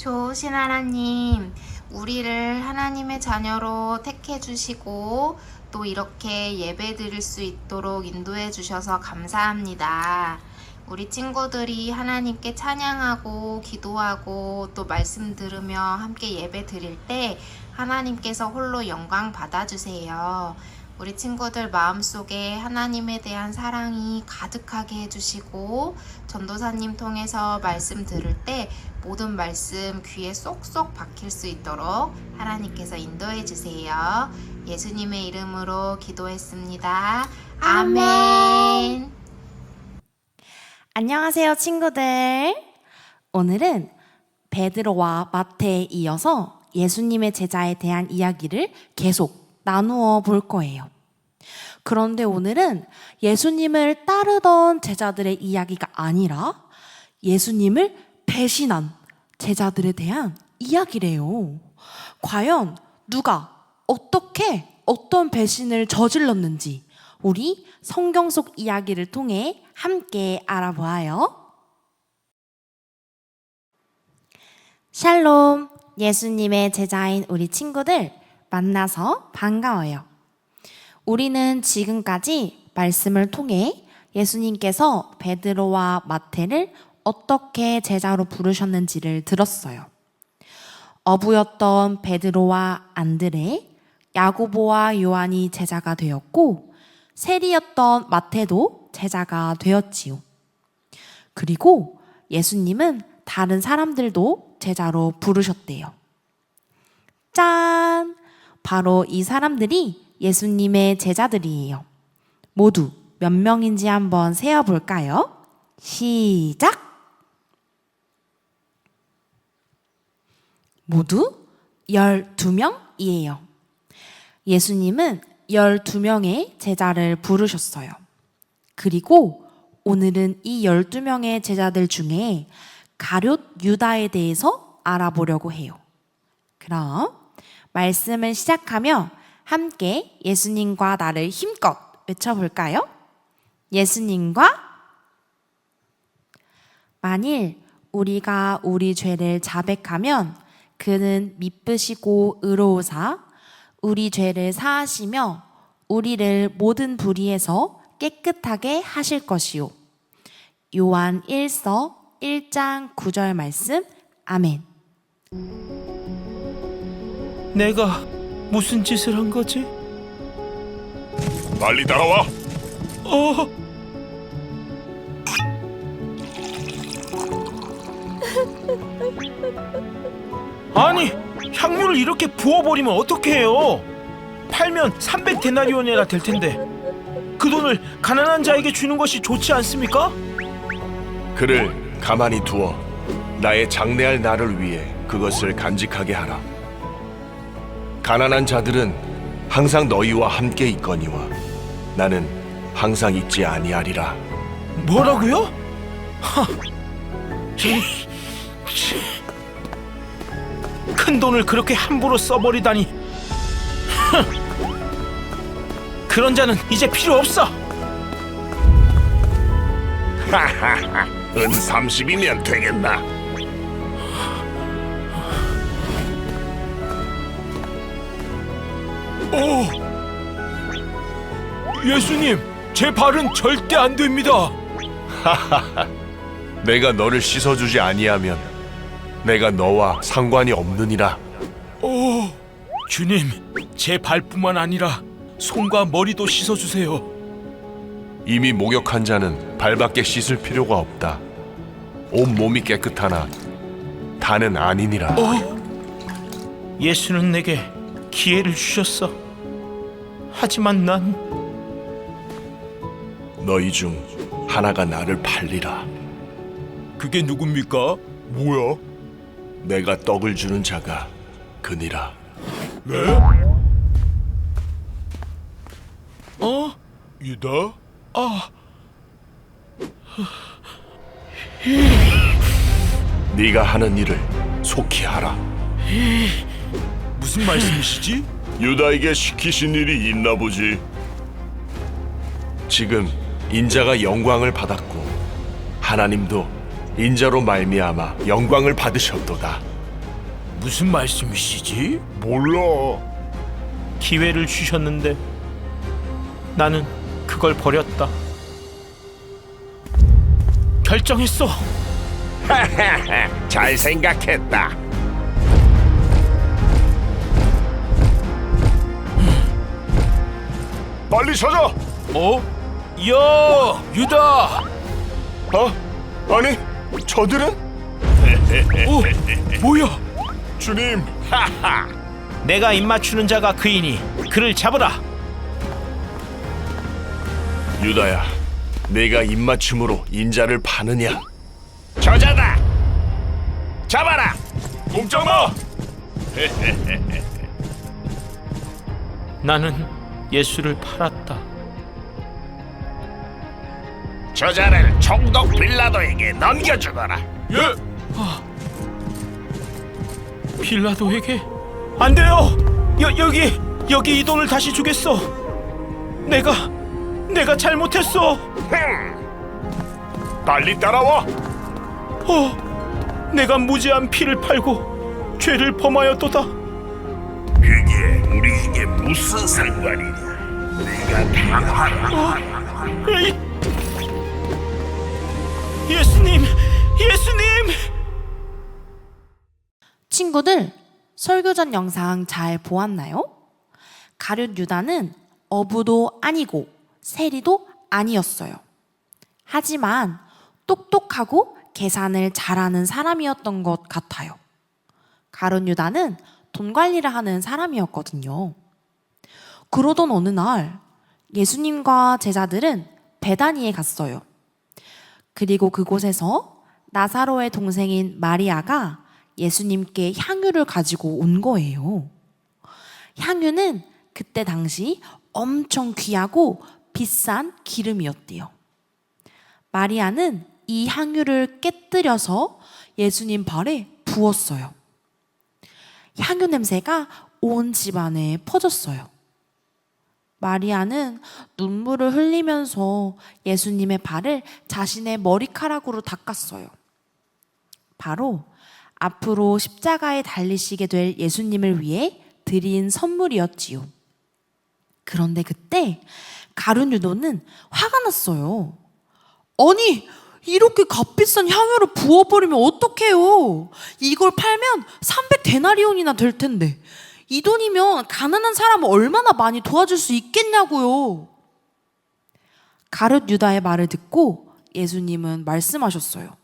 좋으신 하나님, 우리를 하나님의 자녀로 택해 주시고 또 이렇게 예배 드릴 수 있도록 인도해 주셔서 감사합니다. 우리 친구들이 하나님께 찬양하고 기도하고 또 말씀 들으며 함께 예배 드릴 때 하나님께서 홀로 영광 받아주세요. 우리 친구들 마음속에 하나님에 대한 사랑이 가득하게 해주시고 전도사님 통해서 말씀 들을 때 모든 말씀 귀에 쏙쏙 박힐 수 있도록 하나님께서 인도해 주세요. 예수님의 이름으로 기도했습니다. 아멘. 안녕하세요, 친구들. 오늘은 베드로와 마태에 이어서 예수님의 제자에 대한 이야기를 계속 나누어 볼 거예요. 그런데 오늘은 예수님을 따르던 제자들의 이야기가 아니라 예수님을 배신한 제자들에 대한 이야기래요. 과연 누가 어떻게 어떤 배신을 저질렀는지 우리 성경 속 이야기를 통해 함께 알아보아요. 샬롬, 예수님의 제자인 우리 친구들 만나서 반가워요. 우리는 지금까지 말씀을 통해 예수님께서 베드로와 마태를 어떻게 제자로 부르셨는지를 들었어요. 어부였던 베드로와 안드레, 야고보와 요한이 제자가 되었고 세리였던 마태도 제자가 되었지요. 그리고 예수님은 다른 사람들도 제자로 부르셨대요. 짠! 바로 이 사람들이 예수님의 제자들이에요. 모두 몇 명인지 한번 세어볼까요? 시작! 모두 12명이에요. 예수님은 12명의 제자를 부르셨어요. 그리고 오늘은 이 12명의 제자들 중에 가룟 유다에 대해서 알아보려고 해요. 그럼 말씀을 시작하며 함께 예수님과 나를 힘껏 외쳐볼까요? 예수님과 만일 우리가 우리 죄를 자백하면 그는 미쁘시고 의로우사 우리 죄를 사하시며 우리를 모든 불의에서 깨끗하게 하실 것이요. 요한 1서 1장 9절 말씀. 아멘. 내가 무슨 짓을 한 거지? 빨리 따라와. 아니, 향료를 이렇게 부어버리면 어떡해요? 팔면 300데나리온이나 될 텐데 그 돈을 가난한 자에게 주는 것이 좋지 않습니까? 그를 가만히 두어 나의 장래할 나를 위해 그것을 간직하게 하라. 가난한 자들은 항상 너희와 함께 있거니와 나는 항상 있지 아니하리라. 뭐라고요? 큰 돈을 그렇게 함부로 써버리다니. 그런 자는 이제 필요 없어. 하하하, 은 30이면 되겠나? 예수님, 제 발은 절대 안 됩니다. 내가 너를 씻어주지 아니하면 내가 너와 상관이 없느니라. 주님, 제 발뿐만 아니라 손과 머리도 씻어주세요. 이미 목욕한 자는 발밖에 씻을 필요가 없다. 온 몸이 깨끗하나 다는 아니니라. 예수는 내게 기회를 주셨어. 하지만 난 너희 중 하나가 나를 팔리라. 그게 누굽니까? 뭐야? 내가 떡을 주는 자가 그니라. 네? 유다? 네가 하는 일을 속히 하라. 무슨 말씀이시지? 유다에게 시키신 일이 있나 보지. 지금 인자가 영광을 받았고 하나님도 인자로 말미암아 영광을 받으셨도다. 무슨 말씀이시지? 몰라. 기회를 주셨는데 나는 그걸 버렸다. 결정했어. 잘 생각했다. 빨리 찾아. 야, 유다. 아니, 저들은? 뭐야? 주님. 내가 입맞추는 자가 그이니 그를 잡으라. 유다야, 내가 입맞춤으로 인자를 파느냐? 저자다. 잡아라. 꼼짝 마. 나는 예수를 팔았다. 저자를 총독 빌라도에게 넘겨주거라. 예. 빌라도에게? 안 돼요. 여기 이 돈을 다시 주겠어. 내가 잘못했어. 빨리 따라와. 내가 무지한 피를 팔고 죄를 범하였도다. 그게 우리에게 무슨 상관이냐? 네가 당하라. 에이. 예수님. 친구들, 설교 전 영상 잘 보았나요? 가룟 유다는 어부도 아니고 세리도 아니었어요. 하지만 똑똑하고 계산을 잘하는 사람이었던 것 같아요. 가룟 유다는 돈 관리를 하는 사람이었거든요. 그러던 어느 날 예수님과 제자들은 베다니에 갔어요. 그리고 그곳에서 나사로의 동생인 마리아가 예수님께 향유를 가지고 온 거예요. 향유는 그때 당시 엄청 귀하고 비싼 기름이었대요. 마리아는 이 향유를 깨뜨려서 예수님 발에 부었어요. 향유 냄새가 온 집안에 퍼졌어요. 마리아는 눈물을 흘리면서 예수님의 발을 자신의 머리카락으로 닦았어요. 바로 앞으로 십자가에 달리시게 될 예수님을 위해 드린 선물이었지요. 그런데 그때 가룟 유다는 화가 났어요. 아니, 이렇게 값비싼 향유를 부어버리면 어떡해요? 이걸 팔면 300데나리온이나 될 텐데 이 돈이면 가난한 사람을 얼마나 많이 도와줄 수 있겠냐고요. 가룟 유다의 말을 듣고 예수님은 말씀하셨어요.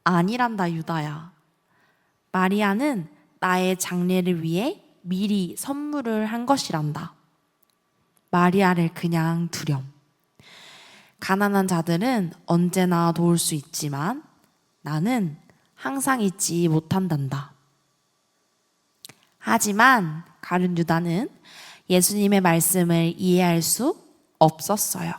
아니란다, 유다야. 마리아는 나의 장례를 위해 미리 선물을 한 것이란다. 마리아를 그냥 두렴. 가난한 자들은 언제나 도울 수 있지만 나는 항상 잊지 못한단다. 하지만 가룟 유다는 예수님의 말씀을 이해할 수 없었어요.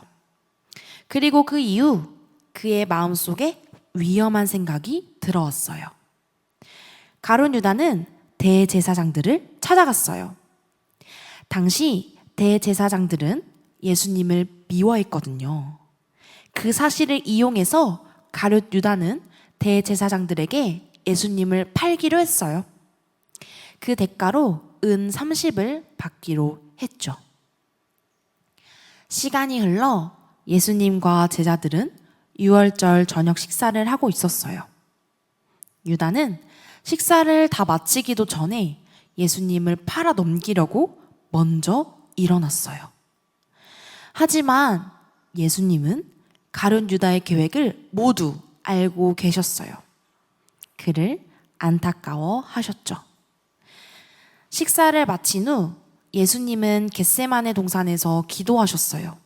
그리고 그 이후 그의 마음속에 위험한 생각이 들어왔어요. 가룟 유다는 대제사장들을 찾아갔어요. 당시 대제사장들은 예수님을 미워했거든요. 그 사실을 이용해서 가룟 유다는 대제사장들에게 예수님을 팔기로 했어요. 그 대가로 은 30을 받기로 했죠. 시간이 흘러 예수님과 제자들은 유월절 저녁 식사를 하고 있었어요. 유다는 식사를 다 마치기도 전에 예수님을 팔아 넘기려고 먼저 일어났어요. 하지만 예수님은 가룟 유다의 계획을 모두 알고 계셨어요. 그를 안타까워 하셨죠. 식사를 마친 후 예수님은 겟세마네 동산에서 기도하셨어요.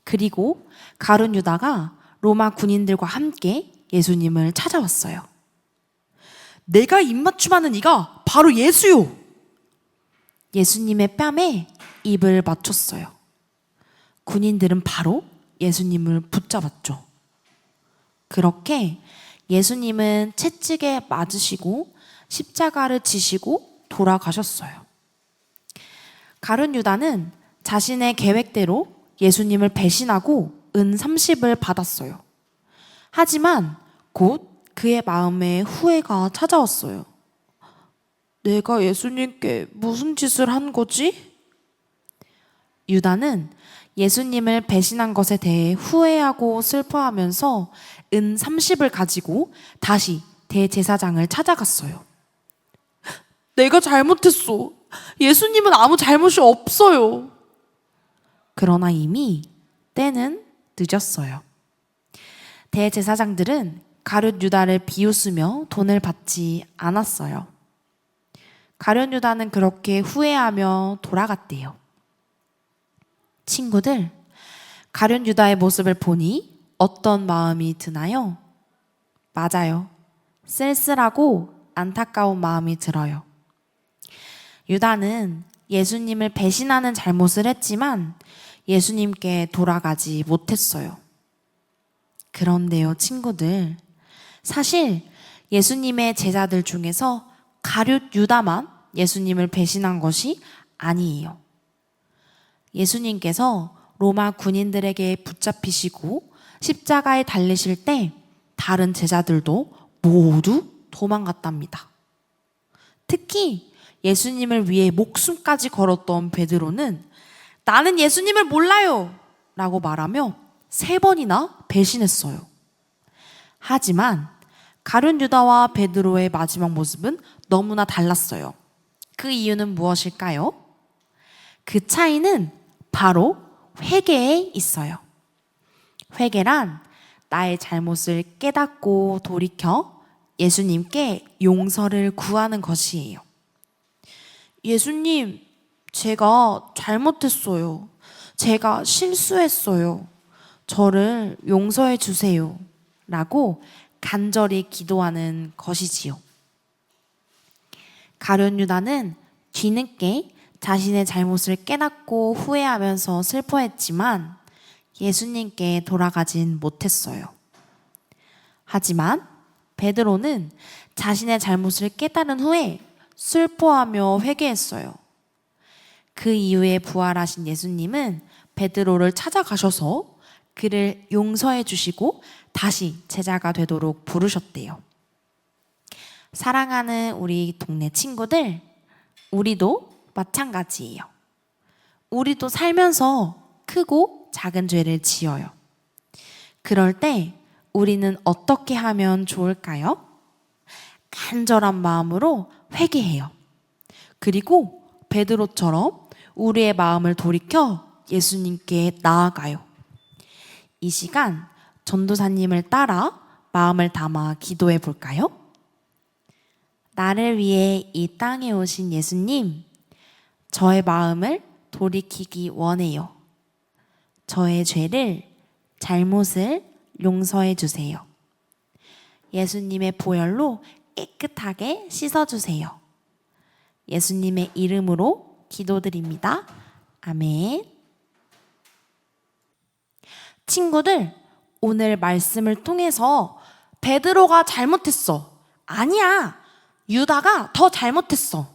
그리고 가룟 유다가 로마 군인들과 함께 예수님을 찾아왔어요. 내가 입맞춤하는 이가 바로 예수요. 예수님의 뺨에 입을 맞췄어요. 군인들은 바로 예수님을 붙잡았죠. 그렇게 예수님은 채찍에 맞으시고 십자가를 지시고 돌아가셨어요. 가룟 유다는 자신의 계획대로 예수님을 배신하고 은 30을 받았어요. 하지만 곧 그의 마음에 후회가 찾아왔어요. 내가 예수님께 무슨 짓을 한 거지? 유다는 예수님을 배신한 것에 대해 후회하고 슬퍼하면서 은 30을 가지고 다시 대제사장을 찾아갔어요. 내가 잘못했어. 예수님은 아무 잘못이 없어요. 그러나 이미 때는 늦었어요. 대제사장들은 가룟 유다를 비웃으며 돈을 받지 않았어요. 가룟 유다는 그렇게 후회하며 돌아갔대요. 친구들, 가룟 유다의 모습을 보니 어떤 마음이 드나요? 맞아요. 쓸쓸하고 안타까운 마음이 들어요. 유다는 예수님을 배신하는 잘못을 했지만 예수님께 돌아가지 못했어요. 그런데요, 친구들. 사실 예수님의 제자들 중에서 가룟 유다만 예수님을 배신한 것이 아니에요. 예수님께서 로마 군인들에게 붙잡히시고 십자가에 달리실 때 다른 제자들도 모두 도망갔답니다. 특히 예수님을 위해 목숨까지 걸었던 베드로는 나는 예수님을 몰라요! 라고 말하며 3번이나 배신했어요. 하지만 가룟 유다와 베드로의 마지막 모습은 너무나 달랐어요. 그 이유는 무엇일까요? 그 차이는 바로 회개에 있어요. 회개란 나의 잘못을 깨닫고 돌이켜 예수님께 용서를 구하는 것이에요. 예수님, 제가 잘못했어요. 제가 실수했어요. 저를 용서해 주세요. 라고 간절히 기도하는 것이지요. 가룟 유다는 뒤늦게 자신의 잘못을 깨닫고 후회하면서 슬퍼했지만 예수님께 돌아가진 못했어요. 하지만 베드로는 자신의 잘못을 깨달은 후에 슬퍼하며 회개했어요. 그 이후에 부활하신 예수님은 베드로를 찾아가셔서 그를 용서해 주시고 다시 제자가 되도록 부르셨대요. 사랑하는 우리 동네 친구들, 우리도 마찬가지예요. 우리도 살면서 크고 작은 죄를 지어요. 그럴 때 우리는 어떻게 하면 좋을까요? 간절한 마음으로 회개해요. 그리고 베드로처럼 우리의 마음을 돌이켜 예수님께 나아가요. 이 시간 전도사님을 따라 마음을 담아 기도해 볼까요? 나를 위해 이 땅에 오신 예수님, 저의 마음을 돌이키기 원해요. 저의 죄를, 잘못을 용서해 주세요. 예수님의 보혈로 깨끗하게 씻어주세요. 예수님의 이름으로 기도드립니다. 아멘. 친구들, 오늘 말씀을 통해서 베드로가 잘못했어. 아니야. 유다가 더 잘못했어.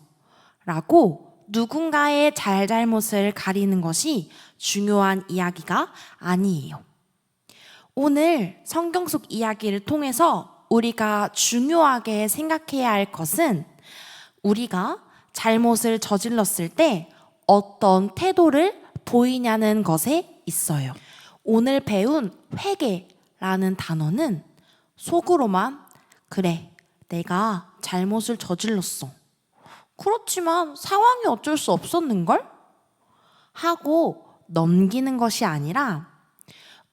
라고 누군가의 잘잘못을 가리는 것이 중요한 이야기가 아니에요. 오늘 성경 속 이야기를 통해서 우리가 중요하게 생각해야 할 것은 우리가 잘못을 저질렀을 때 어떤 태도를 보이냐는 것에 있어요. 오늘 배운 회개라는 단어는 속으로만 그래, 내가 잘못을 저질렀어. 그렇지만 상황이 어쩔 수 없었는걸? 하고 넘기는 것이 아니라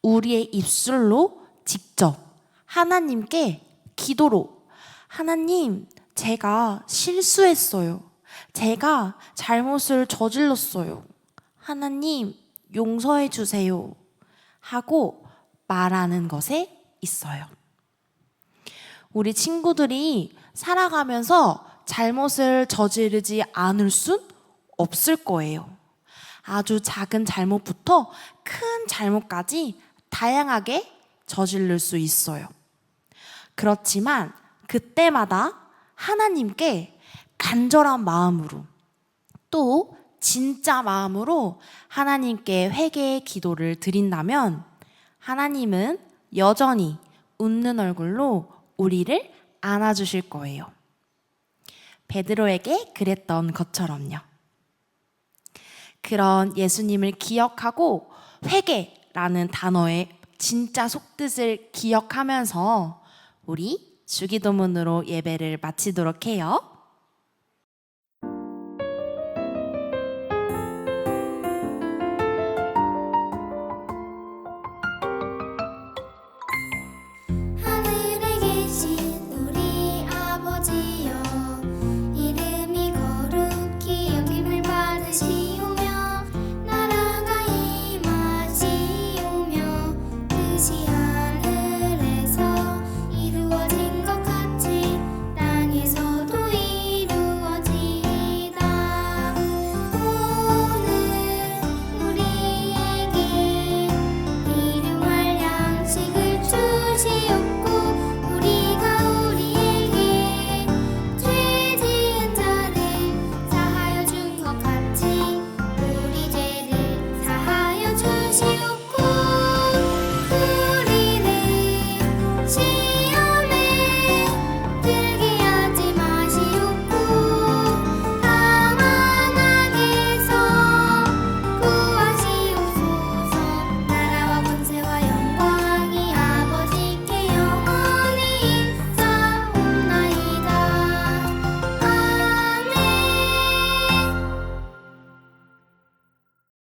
우리의 입술로 직접 하나님께 기도로 하나님, 제가 실수했어요. 제가 잘못을 저질렀어요. 하나님, 용서해 주세요. 하고 말하는 것에 있어요. 우리 친구들이 살아가면서 잘못을 저지르지 않을 순 없을 거예요. 아주 작은 잘못부터 큰 잘못까지 다양하게 저지를 수 있어요. 그렇지만 그때마다 하나님께 간절한 마음으로 또 진짜 마음으로 하나님께 회개의 기도를 드린다면 하나님은 여전히 웃는 얼굴로 우리를 안아주실 거예요. 베드로에게 그랬던 것처럼요. 그런 예수님을 기억하고 회개라는 단어의 진짜 속뜻을 기억하면서 우리 주기도문으로 예배를 마치도록 해요. 하늘에 계신